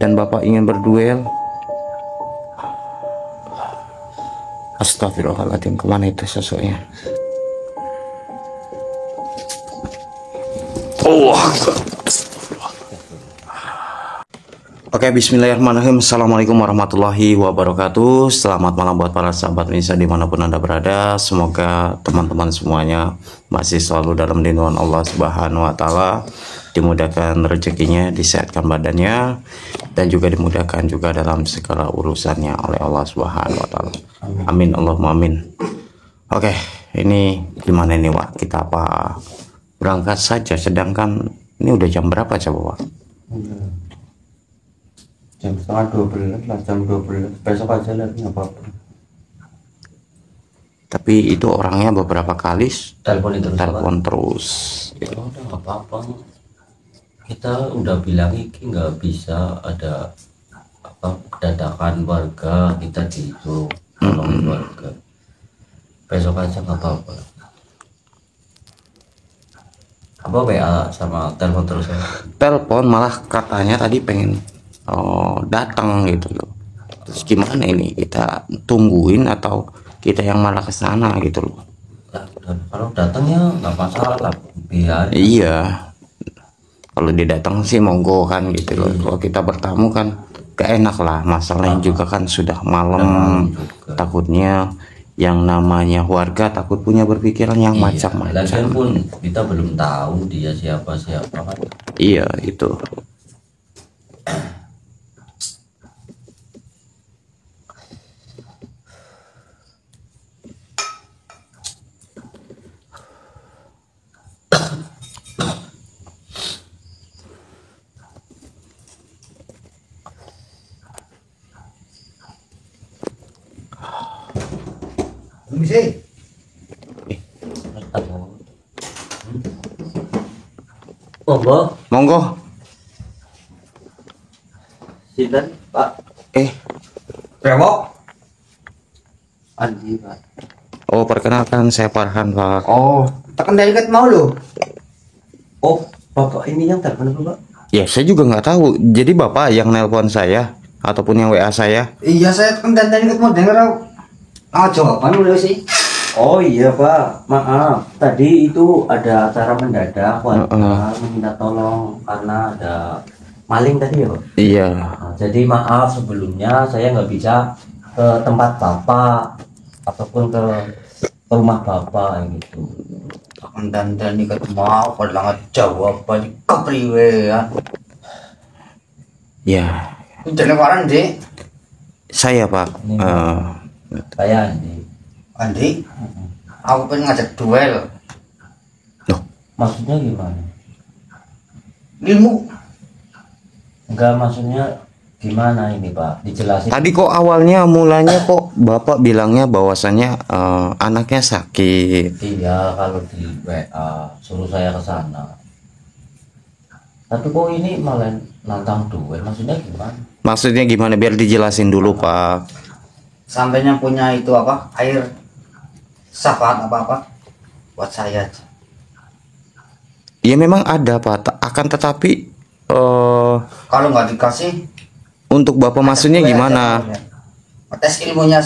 dan Bapak ingin berduel. Astagfirullahaladzim, kemana itu sosoknya? Oh, oke, bismillahirrahmanirrahim. Assalamualaikum warahmatullahi wabarakatuh. Selamat malam buat para sahabat Indonesia dimanapun Anda berada. Semoga teman-teman semuanya masih selalu dalam lindungan Allah Subhanahu wa Ta'ala, dimudahkan rezekinya, disehatkan badannya, dan juga dimudahkan juga dalam segala urusannya oleh Allah Subhanahu wa Ta'ala. Amin, Allahumma amin. Oke, ini gimana nih, Wak? Kita apa berangkat saja? Sedangkan ini udah jam berapa coba, Wak? Jam setengah 12 lah, jam 12 besok aja lah, nggak apa-apa. Tapi itu orangnya beberapa kali telepon terus. Ya udah nggak apa-apa, kita udah bilang iki nggak bisa ada apa dadakan warga, kita disuruh tolong warga. Besok aja nggak apa-apa. Apa WA sama telepon terus ya? Telepon malah katanya tadi pengen datang gitu loh. Terus gimana ini, kita tungguin atau kita yang malah ke sana gitu loh? Nah, kalau datangnya nggak masalah lah, biar. Iya, kalau dia datang sih monggo kan gitu loh. Kalau kita bertamu kan gak enak lah, masalahnya juga kan sudah malam, takutnya yang namanya warga takut punya berpikiran yang macam-macam. Lagian pun kita belum tahu dia siapa kan. Iya, itu. Monggo. Sinten, Pak? Brewok. Andi, Pak. Oh, perkenalkan saya Farhan, Pak. Oh, tekan dari ket mau lo. Oh, Bapak ini yang telepon apa, Pak? Ya, saya juga nggak tahu. Jadi Bapak yang nelpon saya ataupun yang WA saya? Iya, saya tekan dari ket mau denger. Jawaban udah sih. Oh iya, Pak, maaf. Tadi itu ada acara mendadak, warga meminta tolong karena ada maling tadi ya, Pak? Iya. Nah, jadi maaf sebelumnya saya nggak bisa ke tempat Bapak ataupun ke rumah Bapak gitu. Tekan dari ket mau kalau nggak jawaban kepriwe ya. Ya. Itu teleponan deh. Saya, Pak. Saya Andi. Andi, aku pengen ngajak duel. Loh, Maksudnya gimana? Ilmu. Enggak, maksudnya gimana ini, Pak? Dijelasin. tadi kok awalnya mulanya kok Bapak bilangnya bahwasannya anaknya sakit. Iya, kalau di WA suruh saya ke sana. Tapi kok ini malah nantang duel, maksudnya gimana? Maksudnya gimana? Biar dijelasin dulu, Pak. Sampainya punya itu apa? Air syafaat apa buat saya aja. Ya memang ada, Pak. Akan tetapi Kalau nggak dikasih, untuk Bapak maksudnya gue gimana? aja, tes ilmunya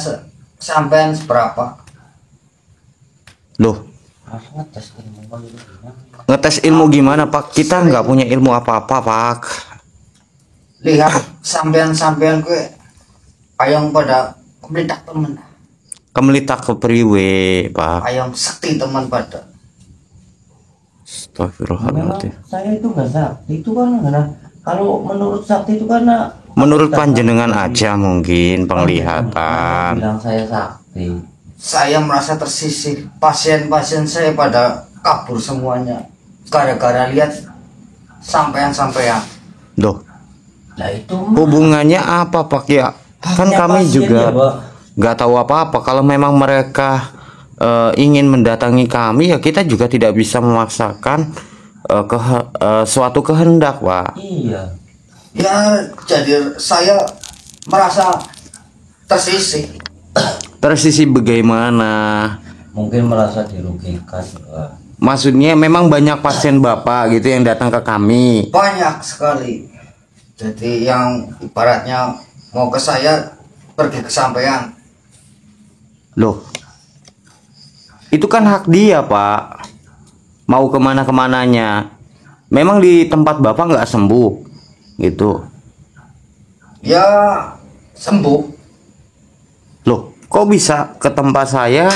sampean seberapa? Loh, Harus ngetes ilmu gitu gimana? ngetes ilmu gimana, Pak? Kita nggak punya ilmu apa-apa, Pak. Lihat sampean gue ayang pada kemelitak temen, Kemelitak ke priwe, Pak. ayang sakti teman pada. Astagfirullahaladzim. Memang saya itu nggak sakti, itu kan karena kalau menurut sakti itu karena Menurut panjenengan aja mungkin penglihatan. bilang saya sakti. Saya merasa tersisih, pasien-pasien saya pada kabur semuanya gara-gara lihat sampean. Loh, Lah itu hubungannya apa, Pak? Ya, kan hanya kami pasien juga ya, Pak. nggak tahu apa-apa. Kalau memang mereka ingin mendatangi kami, ya kita juga tidak bisa memaksakan suatu kehendak, Pak. Iya. Ya, jadi saya merasa tersisih. Tersisi bagaimana? Mungkin merasa dirugikan, Pak. Maksudnya memang banyak pasien Bapak gitu yang datang ke kami. Banyak sekali. Jadi yang ibaratnya mau ke saya pergi ke sampean. Loh, itu kan hak dia, Pak. Mau kemana-kemananya. Memang di tempat Bapak nggak sembuh, gitu. Ya sembuh. Loh, kok bisa ke tempat saya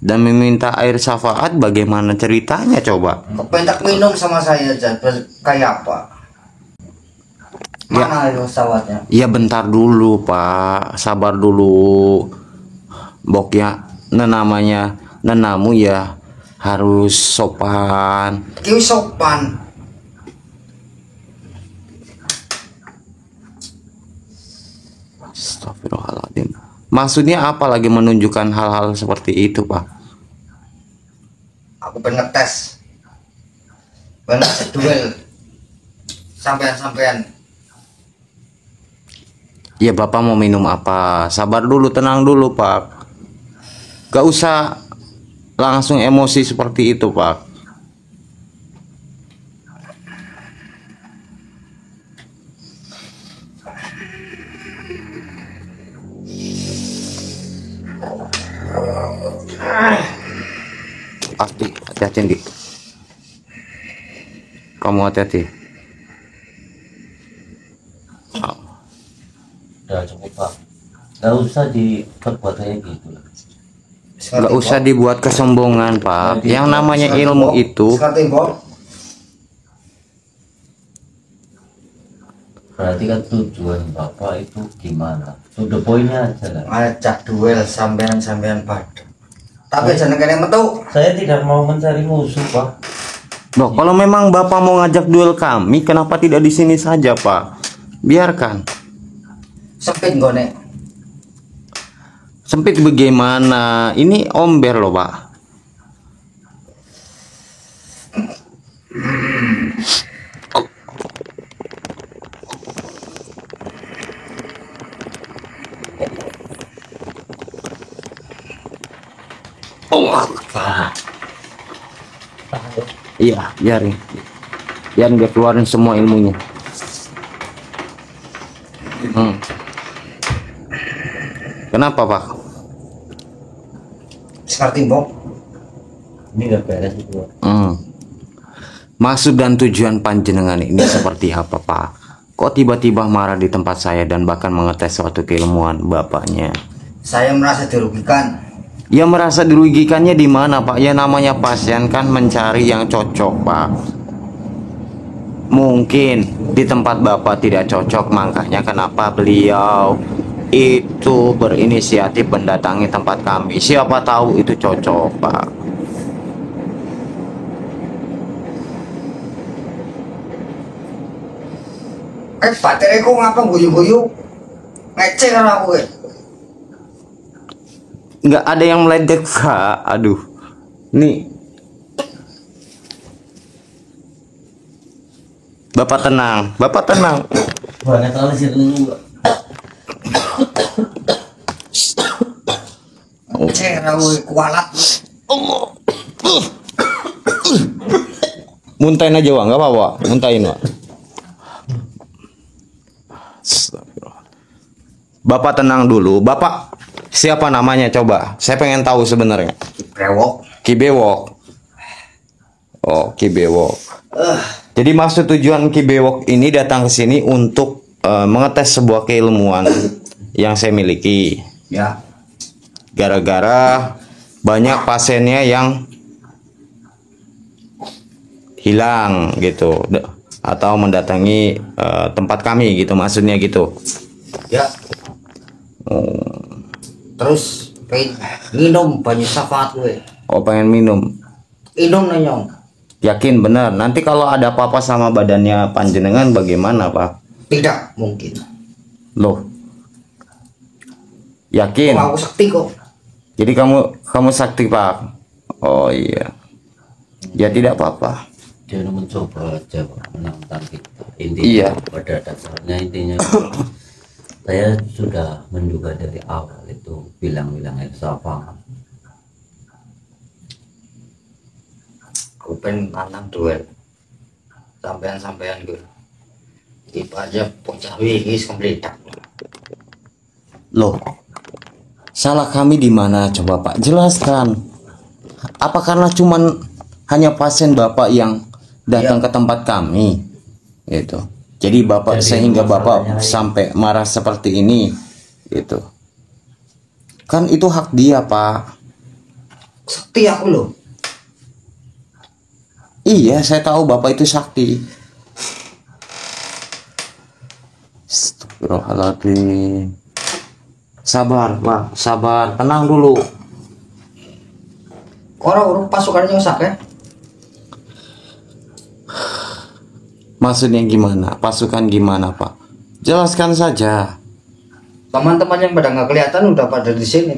dan meminta air syafaat? Bagaimana ceritanya coba? Kepentak minum sama saya aja. Kayak apa? Mana itu pesawatnya? Ya bentar dulu, Pak. Sabar dulu. Bok ya, namanya nenamu ya harus sopan. Kiwi sopan. Astagfirullahaladzim. Maksudnya apa lagi menunjukkan hal-hal seperti itu, Pak? Aku pengen ngetes. Pengen duel. Sampean-sampean. Ya Bapak mau minum apa? Sabar dulu, tenang dulu, Pak. Gak usah langsung emosi seperti itu, Pak. Pasti, hati-hati, Dik. Kamu hati-hati. Udah cukup Pak, nggak usah diperbuat kayak gitu lah. Gak usah dibuat kesombongan, Pak. Yang namanya ilmu itu Sekarang Bok. Berarti kan tujuan Bapak itu gimana? Sudah poinnya aja lah. Ngajak duel sampean-sampean pada. Tapi jangan kena metu. Saya tidak mau mencari musuh Pak. loh, kalau memang Bapak mau ngajak duel kami, kenapa tidak di sini saja, Pak? Biarkan. Sempit gone. Sempit bagaimana? Ini omber loh, Pak. Oh, iya, biarin. Biarin dia keluarin semua ilmunya. Kenapa, Pak? Sekarang Bok. Ini nggak beres itu Pak. Maksud dan tujuan panjenengan ini seperti apa, Pak? Kok tiba-tiba marah di tempat saya dan bahkan mengetes suatu keilmuan Bapaknya? Saya merasa dirugikan. Ya merasa dirugikannya di mana, Pak? Ya namanya pasien kan mencari yang cocok, Pak. Mungkin di tempat Bapak tidak cocok, makanya kenapa beliau itu berinisiatif mendatangi tempat kami. Siapa tahu itu cocok, Pak. Bateraiku ngapa guyu-guyu? Ngecek kan aku Nggak ada yang meledek, Pak. Aduh. Nih. Bapak tenang. Bapak tenang. Banyak kali sih dulu Pak. Ngecek aku kualat. Muntahin aja, Wak. Nggak apa-apa. Muntahin, Wak. Bapak tenang dulu. Bapak siapa namanya coba? Saya pengen tahu sebenarnya. Brewok. Kibewok. Oh, Kibewok. Jadi maksud tujuan Kibewok ini datang ke sini untuk mengetes sebuah keilmuan yang saya miliki. Ya. Gara-gara banyak pasiennya yang hilang gitu, atau mendatangi tempat kami gitu, maksudnya gitu. Ya. Terus pengen minum banyak syafaat gue. Oh, pengen minum. Minum nanyong. Yakin benar. Nanti kalau ada apa-apa sama badannya panjenengan bagaimana, Pak? Tidak mungkin. Loh. Yakin? Aku sakti kok. Jadi kamu sakti, Pak? Oh iya. Ya tidak apa-apa. Dia mencoba aja Pak, menantang kita. Intinya Iya. pada dasarnya intinya saya sudah menduga dari awal itu bilang-bilang apa. Aku pengen nantang duel. Sampean gue. Ibaratnya bocah wis komplit. Loh, salah kami di mana coba Pak? Jelaskan. Apa karena cuman hanya pasien Bapak yang datang ke tempat kami? Gitu. Jadi Bapak Jadi sehingga Bapak masalahnya sampai marah seperti ini. Gitu. Kan itu hak dia, Pak. Sakti aku loh. Iya, saya tahu Bapak itu sakti. Astagfirullahaladzim. Sabar, Pak. Sabar. Tenang dulu. Orang pasukannya rusak ya. Maksudnya gimana? Pasukan gimana, Pak? Jelaskan saja. Teman-teman yang pada nggak kelihatan udah pada di sini.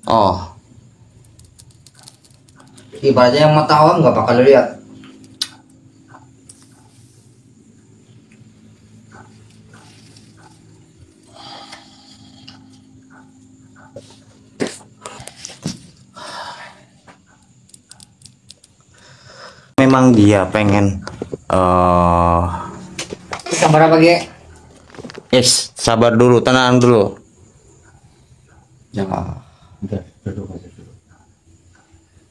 Oh, Ibaratnya yang mata awam nggak bakal lihat. memang dia pengen Gambar apa Ge? sabar dulu, tenang dulu. Jangan. Udah, duduk aja dulu.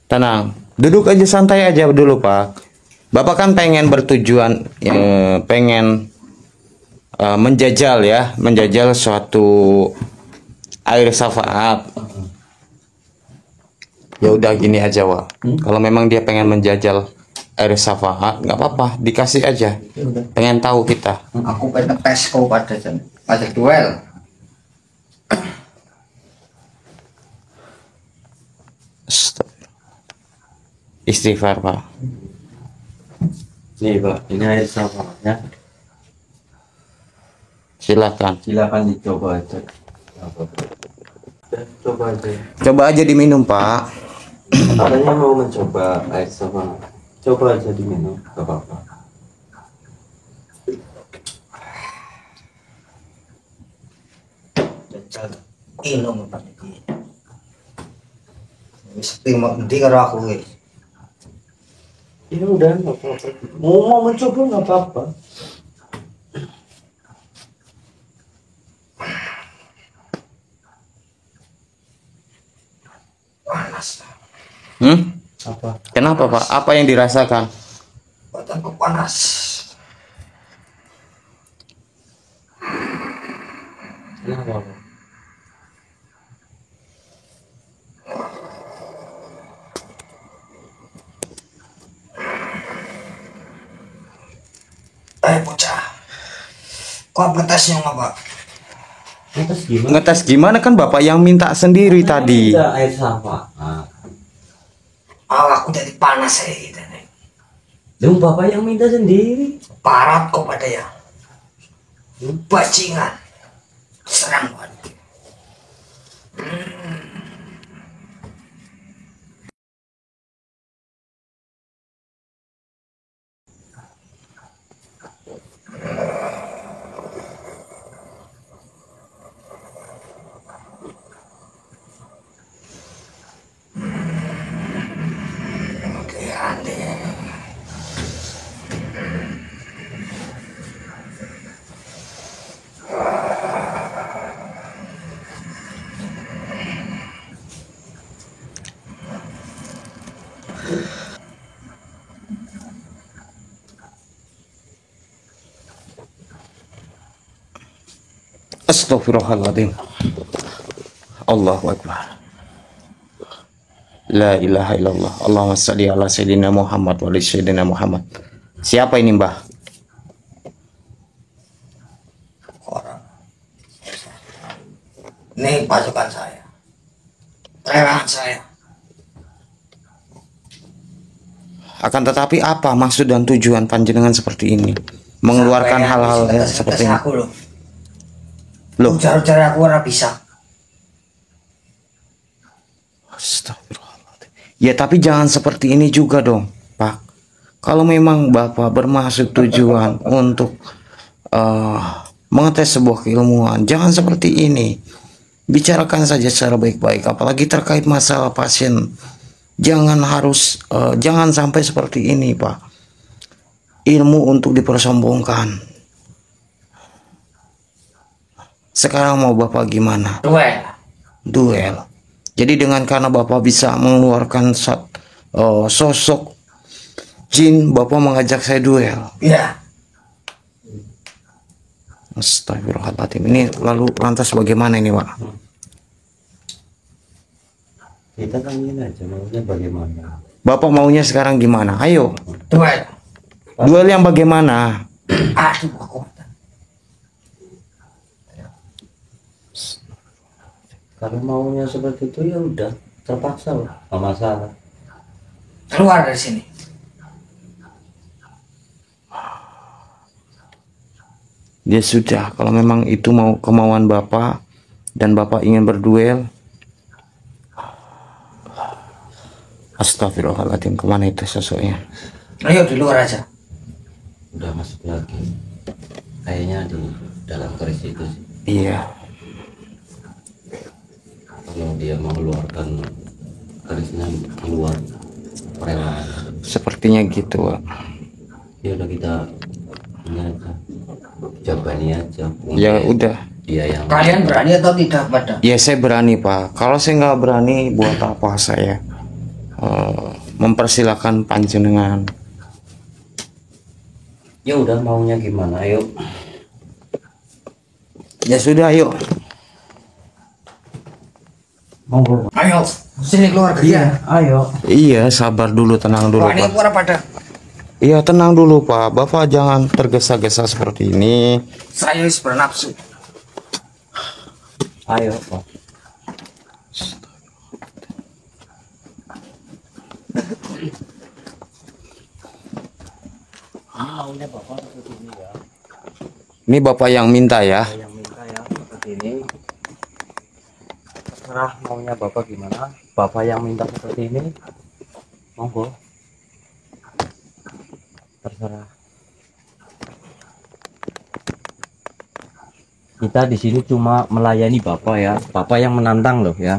Tenang. Duduk aja santai aja dulu, Pak. Bapak kan pengen bertujuan pengen menjajal ya, menjajal suatu air syafaat. Ya udah gini aja, Wak. Kalau memang dia pengen menjajal air syafaat, nggak apa-apa, dikasih aja. Ya udah. Pengen tahu kita. Aku pengen tes kau pada duel. Istighfar, Pak. Nih Pak, ini air syafaatnya. Silakan. Silakan dicoba aja. Coba aja. Coba aja diminum, Pak. Katanya mau mencoba air syafaat. Coba aja diminum, gak apa-apa. Minum pada dia. Sakti mau nanti karo aku guys. Ya udah, nggak apa-apa. Mau mencoba nggak apa-apa. Panas. Apa? Kenapa, Pak? Apa yang dirasakan? Badanku panas. Kenapa Pak? Bocah. Kau ngetesnya apa? Ngetes gimana? Ngetes gimana, kan Bapak yang minta sendiri tadi. Ada air syafaat. Aku jadi panas gitu nih. Dong Bapak yang minta sendiri. Parat kau pada ya. Bajingan. Serang banget. Oke, aneh. Astagfirullahaladzim. Allahu Akbar. La ilaha illallah. Allahumma salli ala Sayyidina Muhammad wa ala Sayyidina Muhammad. Siapa ini, Mbah? Orang. Ini pasukan saya. Rewan saya. Akan tetapi apa maksud dan tujuan panjenengan seperti ini? Mengeluarkan Sampai hal-hal ngetes- seperti ngetes ini. aku loh. Loh, Cari-cari aku ora bisa. astagfirullahaladzim. Ya tapi jangan seperti ini juga dong, Pak. Kalau memang Bapak bermaksud tujuan untuk mengetes sebuah keilmuan, jangan seperti ini. Bicarakan saja secara baik-baik, apalagi terkait masalah pasien. Jangan sampai seperti ini, Pak. ilmu untuk dipersombongkan. Sekarang mau Bapak gimana? Duel. Jadi dengan karena Bapak bisa mengeluarkan sosok jin, Bapak mengajak saya duel. Iya. Astagfirullahaladzim. Ini lalu lantas bagaimana ini, Pak? Kita tanyain aja maunya bagaimana. Bapak maunya sekarang gimana? Ayo. Duel. Duel yang bagaimana? Aduh, aku. Kalau maunya seperti itu ya udah terpaksa lah, nggak masalah. Keluar dari sini. Ya sudah, kalau memang itu mau kemauan Bapak dan Bapak ingin berduel. Astagfirullahaladzim, kemana itu sosoknya? Ayo di luar aja. Udah masuk lagi. Kayaknya di dalam keris itu sih. Iya. Kalau dia mengeluarkan kerisnya keluar preman. Sepertinya gitu, Pak. Ya udah kita ini aja. Jabani aja. Ya udah. Dia yang Kalian berani atau tidak pada? Ya saya berani, Pak. Kalau saya nggak berani, buat apa saya mempersilahkan panjenengan? Ya udah maunya gimana? Ayo. Ya sudah, ayo. Monggo. Ayo, sini keluar ke dia. Ayo. Iya, sabar dulu, tenang dulu, Wah, ini Pak. keluar pada. Iya, tenang dulu, Pak. Bapak jangan tergesa-gesa seperti ini. Saya wis bernafsu. Ayo, Pak. Ini maunya Bapak seperti ini ya. Ini Bapak yang minta ya. Yang minta ya seperti ini. Terserah maunya Bapak gimana. Bapak yang minta seperti ini, monggo. Terserah. Kita di sini cuma melayani Bapak ya. Bapak yang menantang loh ya.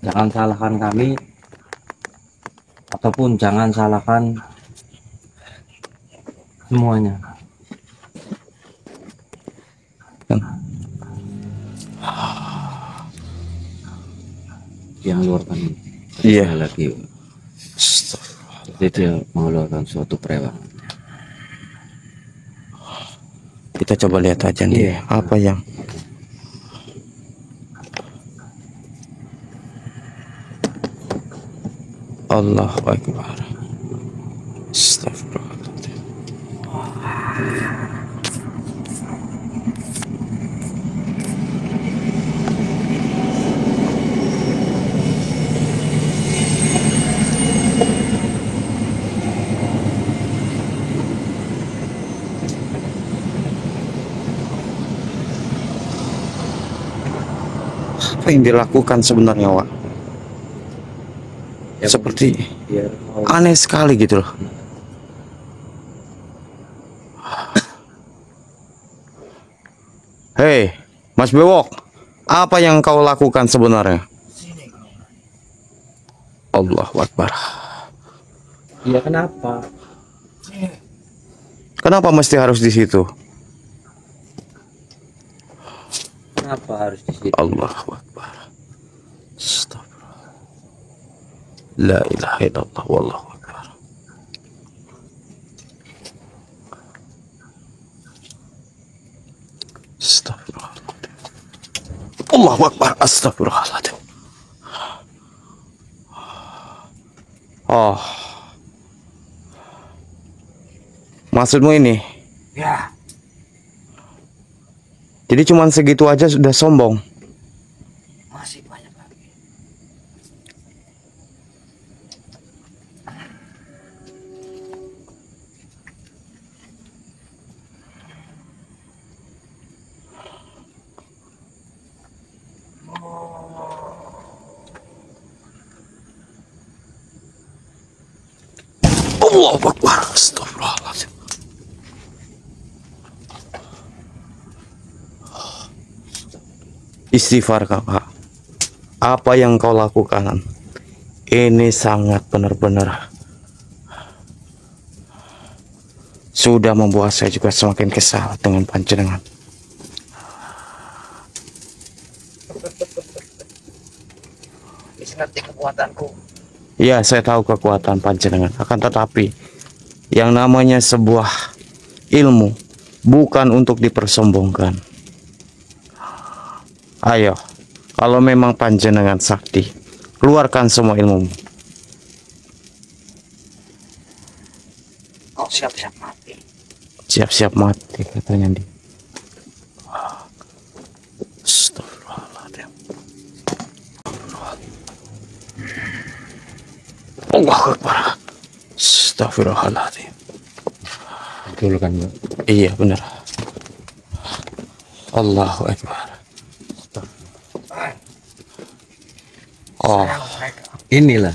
Jangan salahkan kami ataupun jangan salahkan semuanya. Dia mengeluarkan Iya. lagi. Dia mengeluarkan suatu perewangan. Kita coba lihat aja nih, Iya. apa yang Allahu Akbar. Astagfirullahaladzim. Apa yang dilakukan sebenarnya, Wak? Ya, Seperti biar mau aneh sekali gitu loh. Hei, Mas Bewok, apa yang kau lakukan sebenarnya? Allahu Akbar. iya kenapa? Kenapa mesti harus di situ? Kenapa harus di situ? Allahu Akbar. Astagfirullah. La ilaha illallah wallahu akbar. Astagfirullahaladzim. Allahu Akbar. Astagfirullahaladzim. Oh. Maksudmu ini? Ya, Jadi cuman segitu aja sudah sombong. masih banyak lagi. Allahu Akbar. Astagfirullahaladzim. Istighfar kakak. Apa yang kau lakukan ini sangat benar-benar sudah membuat saya juga semakin kesal dengan panjenengan. Bisa ngerti kekuatanku. Ya, saya tahu kekuatan panjenengan, akan tetapi yang namanya sebuah ilmu bukan untuk dipersombongkan. Ayo, kalau memang panjenengan sakti, keluarkan semua ilmu. Kau siap-siap mati. Siap-siap mati katanya dia. Astagfirullahaladzim. Allahu Akbar. Astagfirullahaladzim. Betul kan, Pak? Iya benar. Allahu Akbar. Oh, Inilah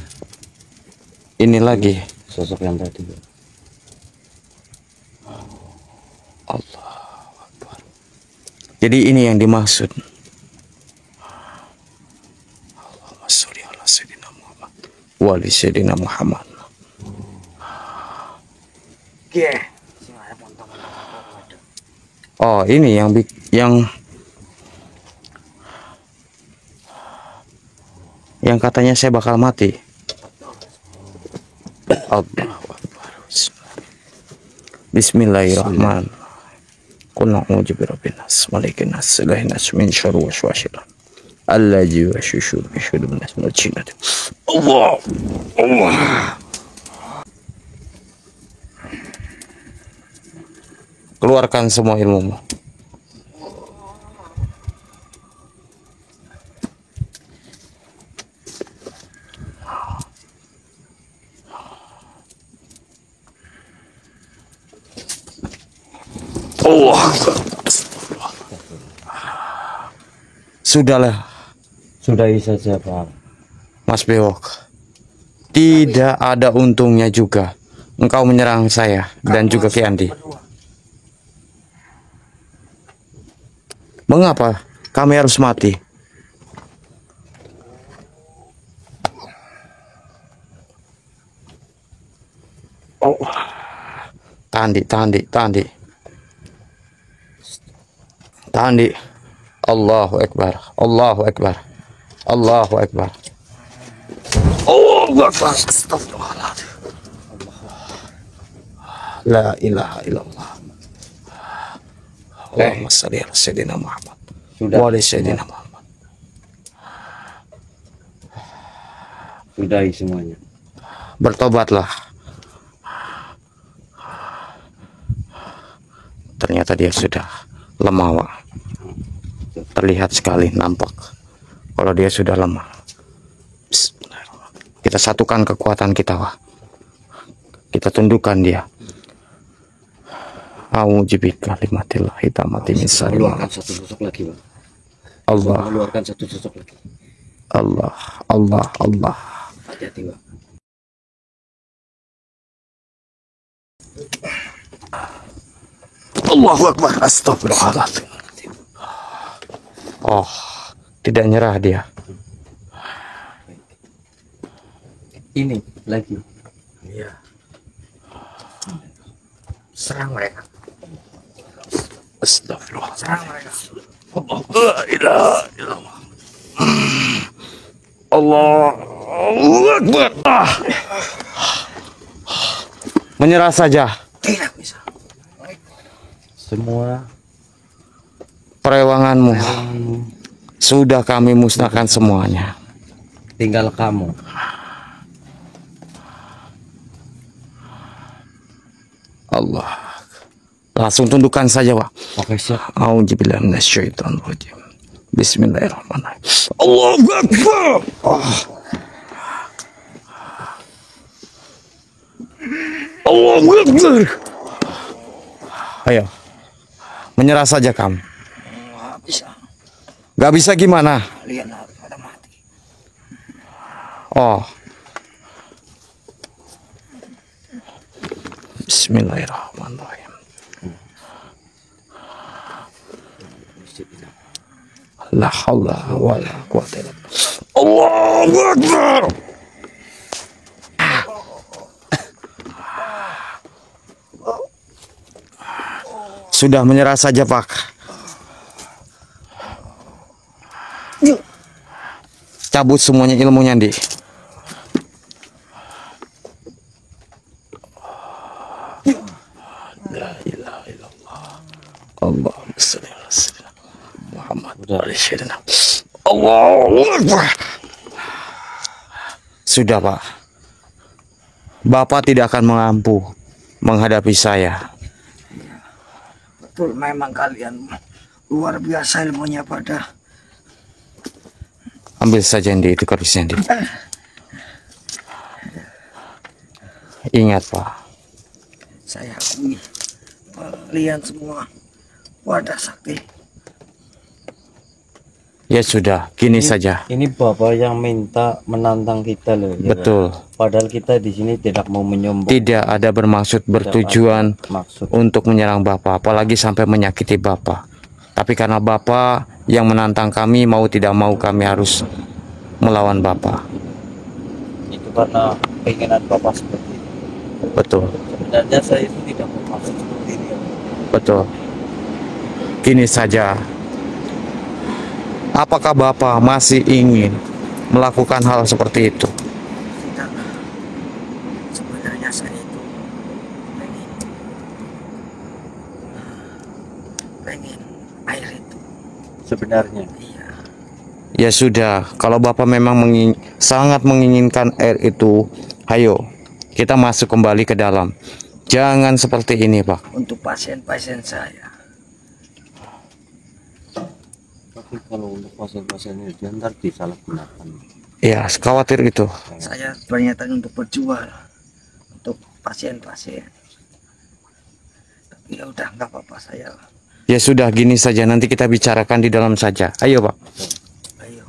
ini lagi. sosok yang tadi, Pak. Allahu Akbar. Jadi ini yang dimaksud. Allahumma sholli ala sayyidina Muhammad wa ali sayyidina Muhammad. Oke. Oh, ini yang katanya saya bakal mati. Allahu Akbar. Bismillahirrahmanirrahim. Qul a'udzu birabbin nas, malikin nas, ilahin nas, min syarri waswasil alladzi yuwaswisu fi sudurin nas minal jinnati. Allah. Allah. Keluarkan semua ilmumu. Allah. Sudahlah, Sudahi saja, Pak. Mas Bewok. Tidak ada untungnya juga engkau menyerang saya dan juga Ki Andi. Mengapa kami harus mati? Oh. Tandi. Allahu Akbar. Allahu Akbar. Allahu Akbar. Allahu Akbar. Astagfirullahaladzim. La ilaha illallah. Allahumma shalli ala sayyidina Muhammad wa ala sayyidina Muhammad. Sudahi semuanya. Bertobatlah. Ternyata dia sudah lemah, Wak. Terlihat sekali, nampak kalau dia sudah lemah. Kita satukan kekuatan kita, Wak. Kita tundukkan dia. A'udzubika kalimatillah hitamati min syarri ma Keluarkan satu sosok lagi, Pak. Allah. Keluarkan satu sosok lagi. Allah, Allah, Allah. Hati-hati, Pak. Allahu Akbar. Astagfirullahaladzim. Oh, tidak nyerah dia. Ini lagi. Iya. Serang mereka. Astagfirullah. Serang mereka. La ilaha illallah. Allahu Akbar. Menyerah saja. Tidak bisa. Semua Perewanganmu sudah kami musnahkan semuanya. tinggal kamu. Allah. Langsung tundukkan saja, Pak. Oke, siap. A'udzubillahi minasyaitonir rajim. Bismillahirrahmanirrahim. Allahu Akbar. Allahu Akbar. Ayo. Menyerah saja kamu. Nggak bisa. Gak bisa gimana? Kalian harus pada mati. Oh. Bismillahirrahmanirrahim. La haula wa la quwwata illa billah. Allahu Akbar. Sudah menyerah saja, Pak. Cabut semuanya ilmunya, Di. La ilaha illallah. Allahumma shalli ala sayyidina Muhammad wa ala sayyidina. Allahu Akbar. Sudah, Pak. Bapak tidak akan mengampu menghadapi saya. Betul, memang kalian luar biasa ilmunya pada. Ambil saja, Indi, itu kardusnya, Indi. Ingat, Pak. Saya akui kalian semua wadah sakti. Ya sudah, gini saja. Ini Bapak yang minta menantang kita loh. Ya, Betul. Pak? Padahal kita di sini tidak mau menyombong. Tidak ada bermaksud bertujuan Maksud. untuk menyerang Bapak, apalagi sampai menyakiti Bapak. Tapi karena Bapak yang menantang kami, mau tidak mau kami harus melawan Bapak. Itu karena keinginan Bapak seperti itu. Betul, Sebenarnya saya itu tidak bermaksud seperti ini. Ya. betul. Gini saja. Apakah Bapak masih ingin melakukan hal seperti itu? Tidak. Sebenarnya saya itu pengen air itu. Sebenarnya. Iya. Ya sudah, kalau Bapak memang sangat menginginkan air itu, ayo kita masuk kembali ke dalam. Jangan seperti ini, Pak. Untuk pasien-pasien saya. Tapi kalau untuk pasien-pasien itu ntar disalahgunakan. Ya, khawatir itu. Saya berniatan untuk berjual untuk pasien-pasien. Tapi ya udah nggak apa-apa saya. Ya sudah, gini saja. Nanti kita bicarakan di dalam saja. Ayo, Pak. Ayo.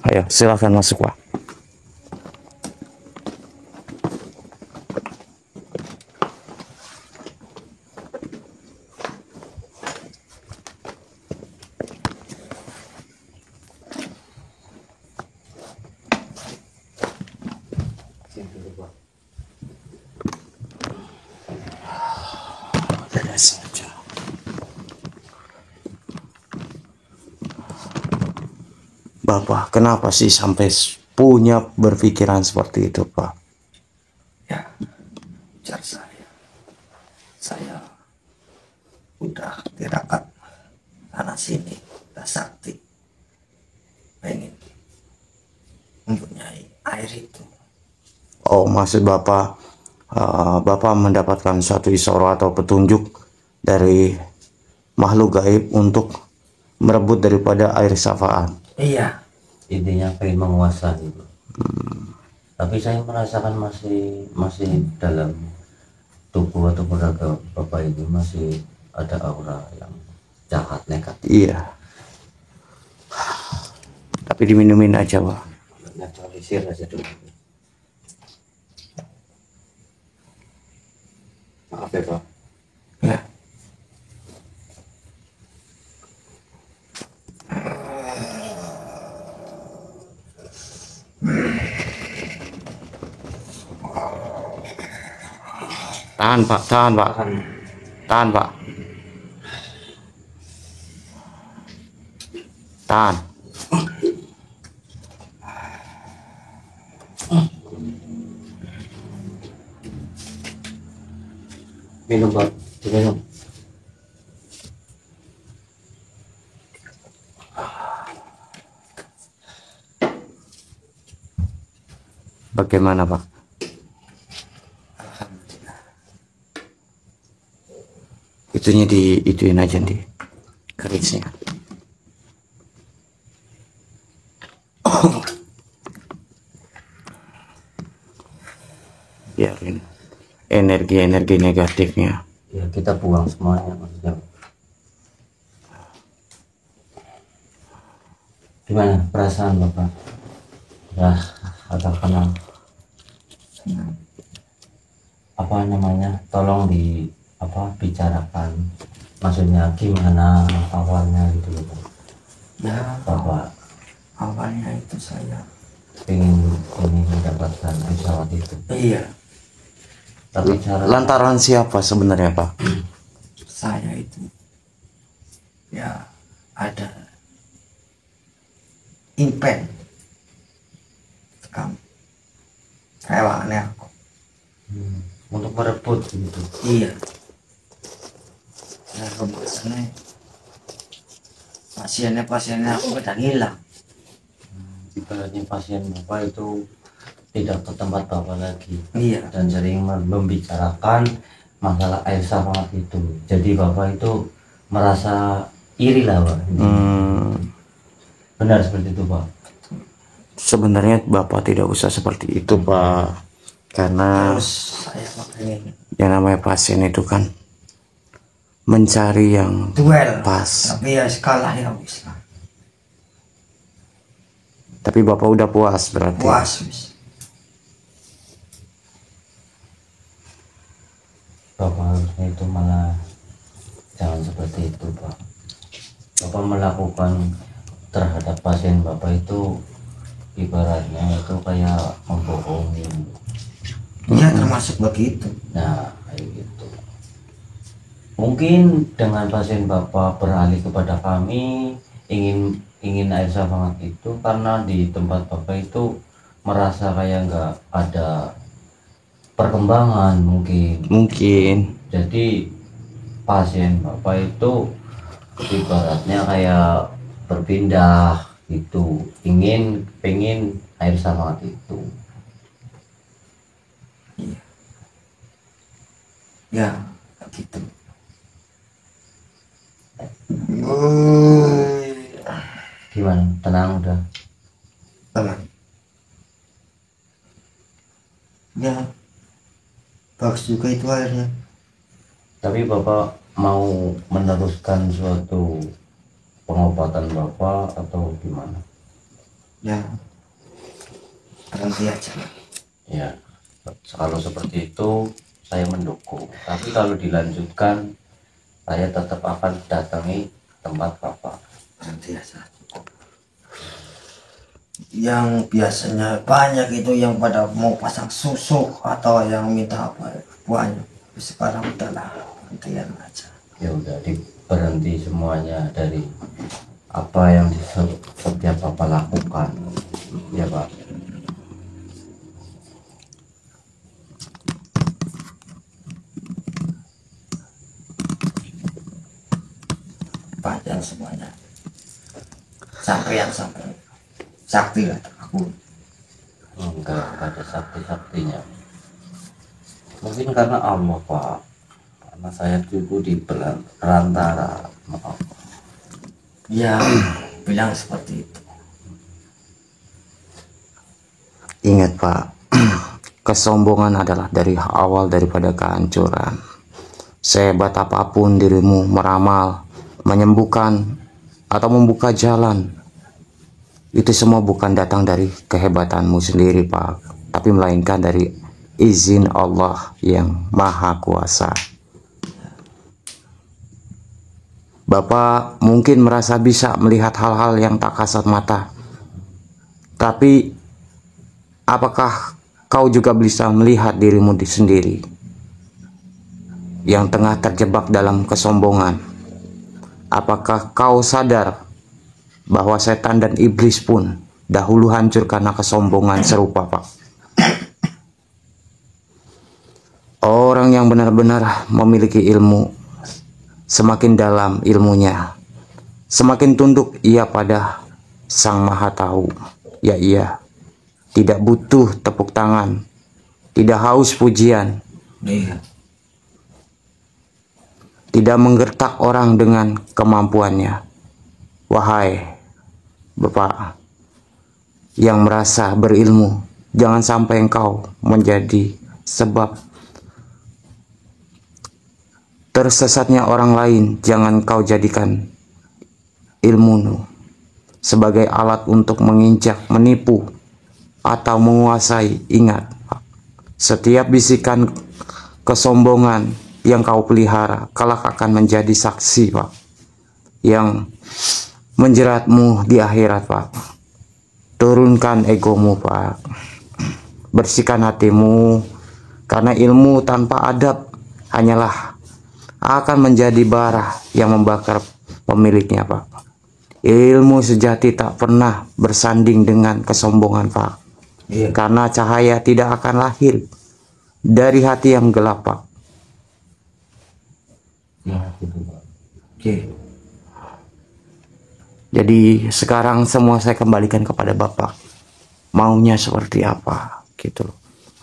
Ayo, silakan masuk, Pak. Ada saja. Bapak, kenapa sih sampai punya berpikiran seperti itu, Pak? Ya, ujar saya. Saya udah tirakat sana sini, udah sakti. Pengen mempunyai air itu. Oh, maksud Bapak, Bapak mendapatkan suatu isyarat atau petunjuk dari makhluk gaib untuk merebut daripada air syafaat. Iya. Intinya pengen menguasai. Tapi saya merasakan masih dalam tubuh atau raga Bapak ini masih ada aura yang jahat, negatif. Iya. Tapi diminumin aja, Pak. Netralisir aja dulu. Maaf ya, Pak. Ya. Tahan, Pak. Tahan, Pak. Tahan, Pak. Tahan. Minum, Pak. Diminum. Bagaimana, Pak? Itunya ituin aja di kerisnya. Biarin energi-energi negatifnya. Ya kita buang semuanya maksudnya. Gimana perasaan Bapak? Ya agak tenang. apa namanya, tolong di apa bicarakan, maksudnya gimana awalnya gitu loh Pak. Ya, Bapak awalnya itu saya. ingin ini mendapatkan pesawat itu, Iya, tapi cara Lantaran siapa sebenarnya Pak? saya itu ya ada impen kamu rewangannya aku. untuk merebut gitu. Iya, saya kebetulan pasiennya aku udah hilang. Ibaratnya pasien Bapak itu tidak ke tempat Bapak lagi Iya, dan sering membicarakan masalah air sawah itu. Jadi Bapak itu merasa iri lah Pak. Benar seperti itu Pak. Sebenarnya Bapak tidak usah seperti itu Pak, karena terus saya makanya yang namanya pasien itu kan mencari yang duel, pas. tapi ya kalah ya wis lah. Tapi Bapak udah puas berarti. Puas wis. Bapak harusnya itu malah jangan seperti itu Pak. Bapak melakukan terhadap pasien Bapak itu ibaratnya itu kayak membohongi. Iya, termasuk begitu. Nah kayak gitu. Mungkin dengan pasien Bapak beralih kepada kami ingin air sawangat itu karena di tempat Bapak itu merasa kayak nggak ada perkembangan mungkin. Jadi pasien Bapak itu ibaratnya kayak berpindah gitu, pengen air sawangat itu. Ya, gitu. Gimana, tenang udah? Teman. Ya, bagus juga itu airnya. Tapi Bapak mau meneruskan suatu pengobatan Bapak atau gimana? Ya, berhenti aja. Ya, kalau seperti itu saya mendukung. Tapi kalau dilanjutkan, saya tetap akan datangi tempat Bapak. Berhenti aja. Yang biasanya banyak itu yang pada mau pasang susuk atau yang minta apa banyak. Sekarang udahlah, berhentian aja. Ya udah berhenti semuanya dari apa yang setiap Bapak lakukan. Ya Pak. Panjang semuanya. Sampai sakti lah aku. Enggak ada sakti-saktinya. Mungkin karena Allah Pak. Karena saya dulu di perantara. Maaf. Ya, bilang seperti itu. Ingat Pak, kesombongan adalah dari awal daripada kehancuran. Sehebat apapun dirimu meramal, menyembuhkan, atau membuka jalan, itu semua bukan datang dari kehebatanmu sendiri Pak, tapi melainkan dari izin Allah yang Maha Kuasa. Bapak mungkin merasa bisa melihat hal-hal yang tak kasat mata, tapi apakah kau juga bisa melihat dirimu sendiri yang tengah terjebak dalam kesombongan? Apakah kau sadar bahwa setan dan iblis pun dahulu hancur karena kesombongan serupa Pak? Orang yang benar-benar memiliki ilmu, semakin dalam ilmunya, semakin tunduk ia pada Sang Maha Tahu. Ya ia tidak butuh tepuk tangan, tidak haus pujian, Iya. tidak menggertak orang dengan kemampuannya. Wahai Bapak yang merasa berilmu, jangan sampai engkau menjadi sebab tersesatnya orang lain. Jangan kau jadikan ilmumu sebagai alat untuk menginjak, menipu, atau menguasai. Ingat, setiap bisikan kesombongan yang kau pelihara kelak akan menjadi saksi, Pak, yang menjeratmu di akhirat, Pak. Turunkan egomu, Pak. Bersihkan hatimu, karena ilmu tanpa adab hanyalah akan menjadi bara yang membakar pemiliknya, Pak. Ilmu sejati tak pernah bersanding dengan kesombongan, Pak. Iya. Karena cahaya tidak akan lahir dari hati yang gelap, Pak. Nah, gitu Pak. Oke. Jadi sekarang semua saya kembalikan kepada Bapak. Maunya seperti apa gitu.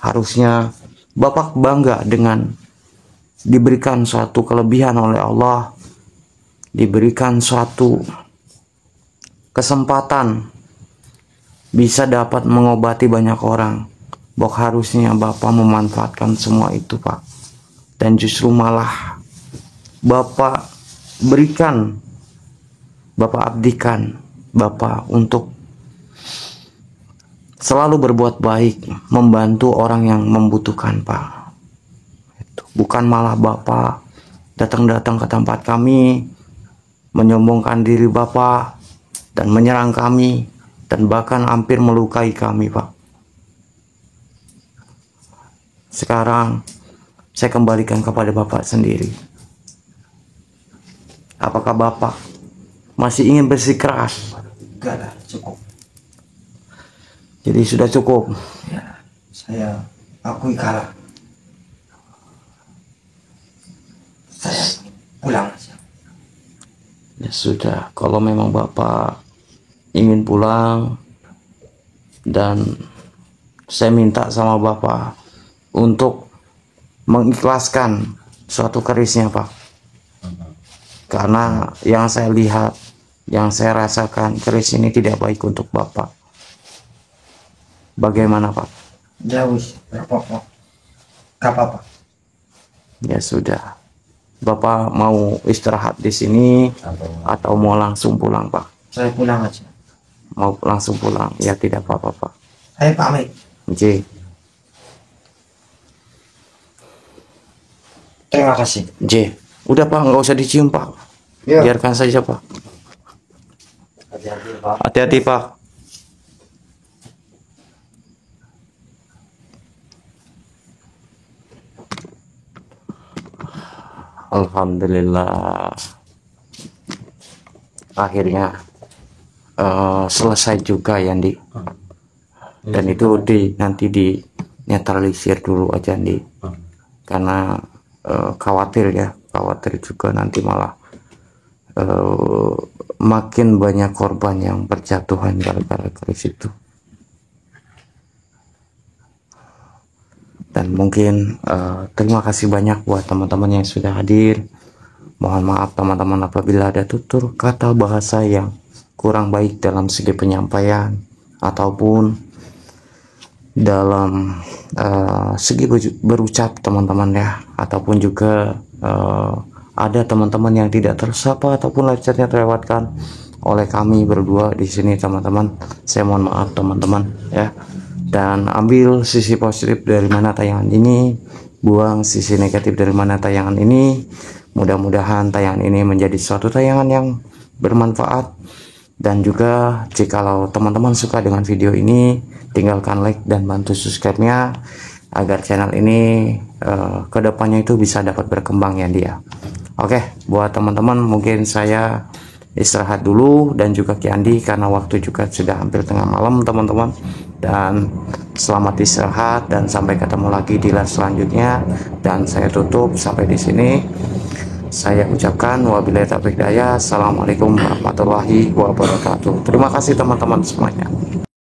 Harusnya Bapak bangga dengan diberikan suatu kelebihan oleh Allah, diberikan suatu kesempatan bisa dapat mengobati banyak orang. Bok harusnya Bapak memanfaatkan semua itu, Pak. Dan justru malah Bapak berikan, Bapak abdikan Bapak untuk selalu berbuat baik, membantu orang yang membutuhkan, Pak. Bukan malah Bapak datang-datang ke tempat kami, menyombongkan diri Bapak, dan menyerang kami, dan bahkan hampir melukai kami, Pak. Sekarang saya kembalikan kepada Bapak sendiri. Apakah Bapak masih ingin bersikeras? Enggak lah, cukup. Jadi sudah cukup. Ya, saya akui kalah. Saya pulang aja. Ya sudah, kalau memang Bapak ingin pulang, dan saya minta sama Bapak untuk mengikhlaskan suatu kerisnya, Pak. Karena yang saya lihat, yang saya rasakan, keris ini tidak baik untuk Bapak. Bagaimana, Pak? Ya wis, apa-apa. Gak apa-apa. Ya sudah. Bapak mau istirahat di sini atau mau langsung pulang, Pak? Saya pulang aja. Mau langsung pulang? Ya tidak apa-apa, Pak. Saya pamit. J. Terima kasih. J. Udah, Pak, nggak usah dicium, Pak. Ya. Biarkan saja, Pak. Hati-hati, Pak. Hati-hati, Pak. Alhamdulillah, akhirnya selesai juga, Yandi. Dan itu nanti di netralisir dulu aja, Andi. Karena khawatir juga nanti malah makin banyak korban yang berjatuhan gara-gara keris itu. Dan mungkin terima kasih banyak buat teman-teman yang sudah hadir. Mohon maaf teman-teman apabila ada tutur kata bahasa yang kurang baik dalam segi penyampaian ataupun dalam segi berucap teman-teman ya, ataupun juga ada teman-teman yang tidak tersapa ataupun live chatnya terlewatkan oleh kami berdua di sini teman-teman. Saya mohon maaf teman-teman ya. Dan ambil sisi positif dari mana tayangan ini, buang sisi negatif dari mana tayangan ini. Mudah-mudahan tayangan ini menjadi suatu tayangan yang bermanfaat. Dan juga jikalau teman-teman suka dengan video ini, tinggalkan like dan bantu subscribe-nya agar channel ini kedepannya itu bisa dapat berkembang ya dia. Oke, buat teman-teman mungkin saya istirahat dulu dan juga Ki Andi karena waktu juga sudah hampir tengah malam teman-teman. Dan selamat istirahat dan sampai ketemu lagi di live selanjutnya. Dan saya tutup sampai di sini. Saya ucapkan wabillahi taufiq hidayah. Assalamualaikum warahmatullahi wabarakatuh. Terima kasih teman-teman semuanya.